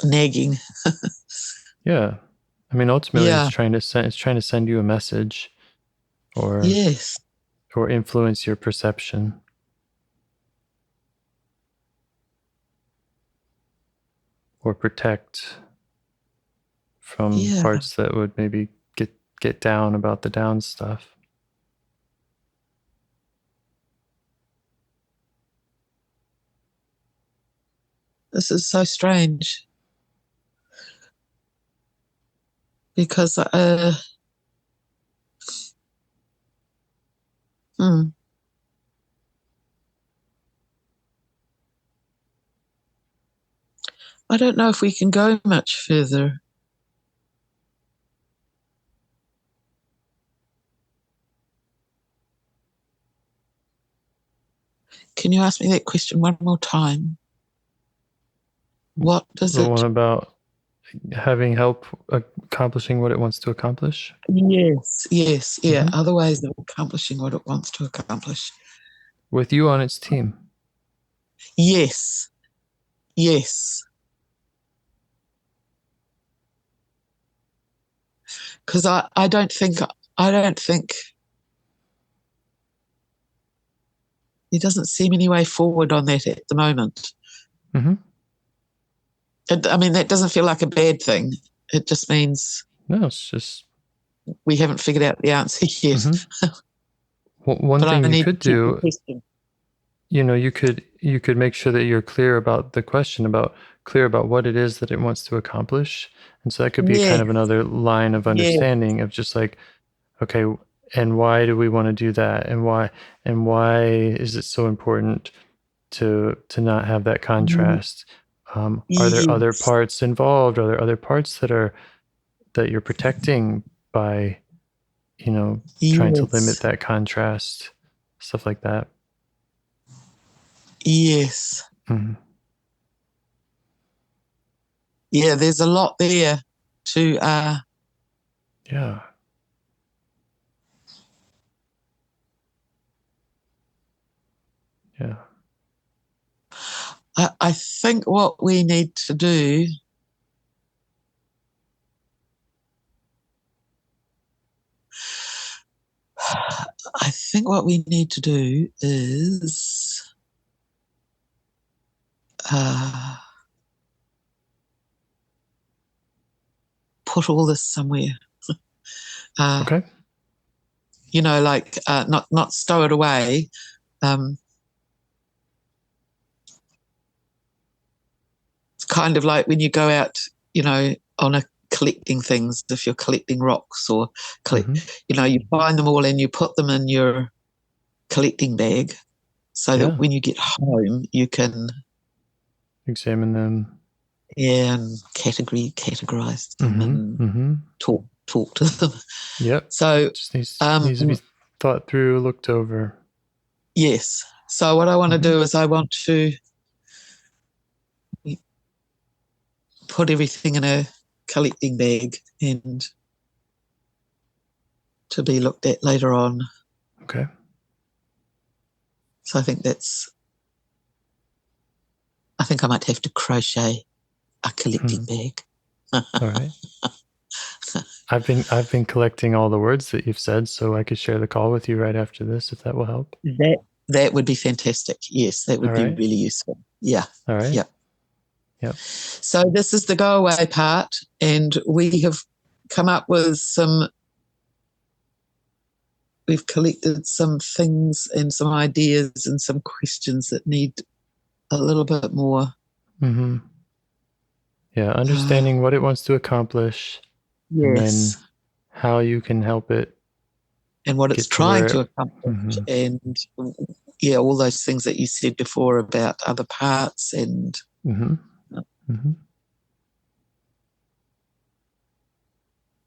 nagging. Yeah. I mean, ultimately, Yeah. it's trying to send you a message, or Yes. or influence your perception, or protect from Yeah. parts that would maybe get down about the down stuff. This is so strange because I don't know if we can go much further. Can you ask me that question one more time? What does The it? one about having help accomplishing what it wants to accomplish. Yes, yes, yeah. Mm-hmm. Other ways of accomplishing what it wants to accomplish. With you on its team. Yes, yes. Because I don't think there doesn't seem any way forward on that at the moment. Mm-hmm. I mean, that doesn't feel like a bad thing. It just means No, it's just we haven't figured out the answer yet. Mm-hmm. Well, one thing you could do, you could make sure that you're clear about the question, clear about what it is that it wants to accomplish. And so that could be kind of another line of understanding of just like, okay, and why do we want to do that? And why is it so important to not have that contrast? Are there other parts involved? Are there other parts that you're protecting by, trying to limit that contrast, stuff like that? Yes. Mm-hmm. Yeah, there's a lot there to Yeah. Yeah. I think what we need to do is put all this somewhere. Okay. Like not stow it away. It's kind of like when you go out, on a collecting things. If you're collecting rocks or you find them all and you put them in your collecting bag, so that when you get home you can examine them. Yeah, and categorize them and talk to them. Yep. So just needs to be thought through, looked over. Yes. So what I want to do is I want to put everything in a collecting bag and to be looked at later on. Okay. So I think I might have to crochet a collecting bag. All right. I've been collecting all the words that you've said, so I could share the call with you right after this, if that will help. That would be fantastic. Yes, that would be really useful. Yeah. All right. Yep. Yep. So this is the go away part, and we have come up with we've collected some things and some ideas and some questions that need a little bit more. Mm-hmm. Yeah, understanding what it wants to accomplish, and then how you can help it, and what it's trying to accomplish, and all those things that you said before about other parts and.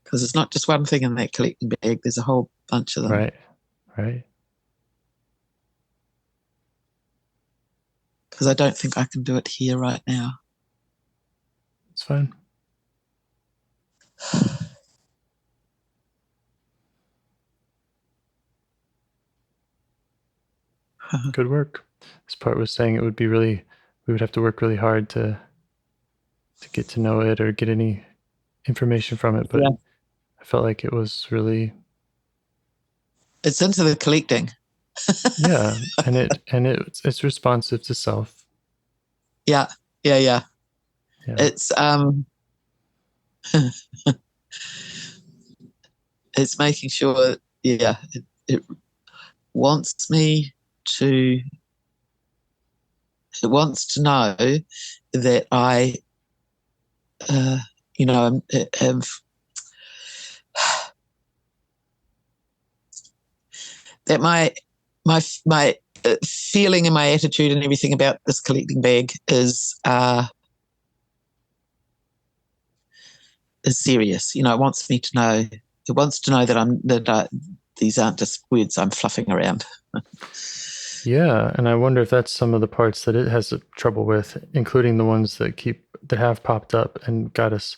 Because it's not just one thing in that collecting bag. There's a whole bunch of them. Right. because I don't think I can do it here right now. It's fine. Good work. This part was saying we would have to work really hard to get to know it or get any information from it, but Yeah. I felt like it was really, It's into the collecting. yeah, and it's responsive to self. Yeah. It's it's making sure, it wants me to. It wants to know that I, have that my feeling and my attitude and everything about this collecting bag is serious. It wants me to know. It wants to know that these aren't just words I'm fluffing around. Yeah, and I wonder if that's some of the parts that it has trouble with, including the ones that have popped up and got us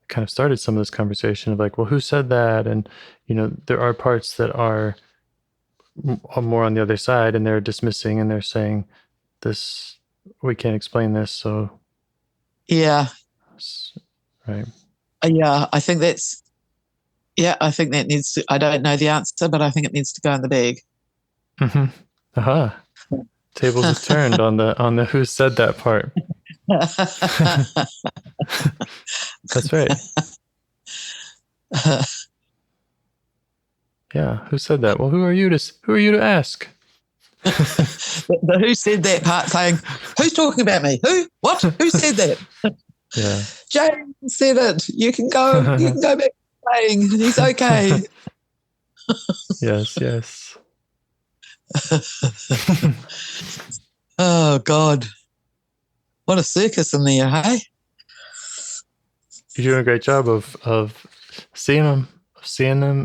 kind of started some of this conversation of like, well, who said that? And there are parts that are more on the other side, and they're dismissing and they're saying this, we can't explain this, so yeah, right. I think that's. Yeah, I think that needs to. I don't know the answer, but I think it needs to go in the bag. Mm-hmm. Aha. Tables have turned on the who said that part. That's right. Yeah, who said that? Well, who are you to ask? The who said that part saying, who's talking about me? Who? What? Who said that? Yeah. James said it. You can go back to playing. He's okay. Yes. Oh, God. What a circus in there, hey? You're doing a great job of seeing them,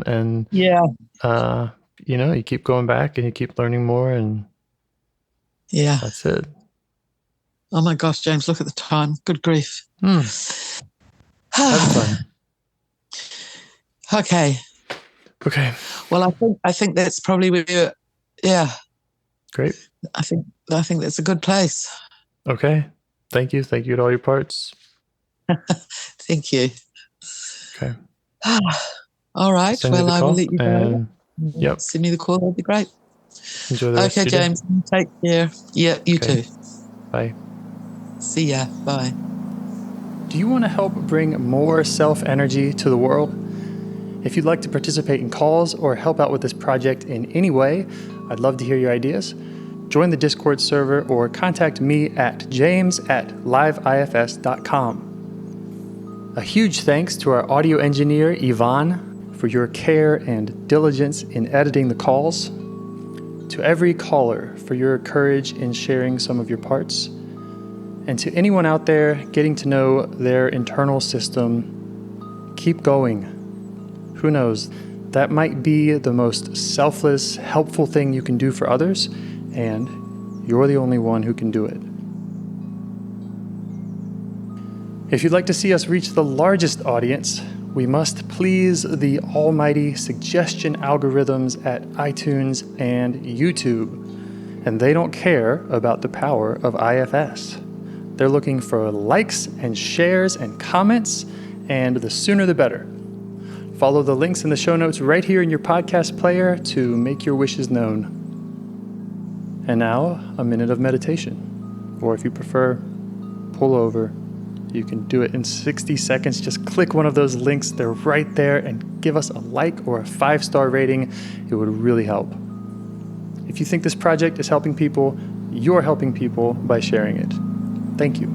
and yeah, you keep going back and you keep learning more, and yeah, that's it. Oh my gosh, James, look at the time. Good grief. Have fun. Okay. Well, I think that's probably where. Yeah. Great. I think that's a good place. Okay. Thank you to all your parts. Thank you. Okay. All right. Well, I will let you go. Yep. Send me the call. That'd be great. Enjoy the rest of your James. Day. Take care. Yeah, you too. Bye. See ya. Bye. Do you want to help bring more self-energy to the world? If you'd like to participate in calls or help out with this project in any way, I'd love to hear your ideas. Join the Discord server or contact me at james@liveifs.com. A huge thanks to our audio engineer, Yvonne, for your care and diligence in editing the calls. To every caller for your courage in sharing some of your parts. And to anyone out there getting to know their internal system, keep going. Who knows? That might be the most selfless, helpful thing you can do for others, and you're the only one who can do it. If you'd like to see us reach the largest audience, we must please the almighty suggestion algorithms at iTunes and YouTube. And they don't care about the power of IFS. They're looking for likes and shares and comments, and the sooner the better. Follow the links in the show notes right here in your podcast player to make your wishes known. And now, a minute of meditation. Or if you prefer, pull over. You can do it in 60 seconds. Just click one of those links. They're right there, and give us a like or a 5-star rating. It would really help. If you think this project is helping people, you're helping people by sharing it. Thank you.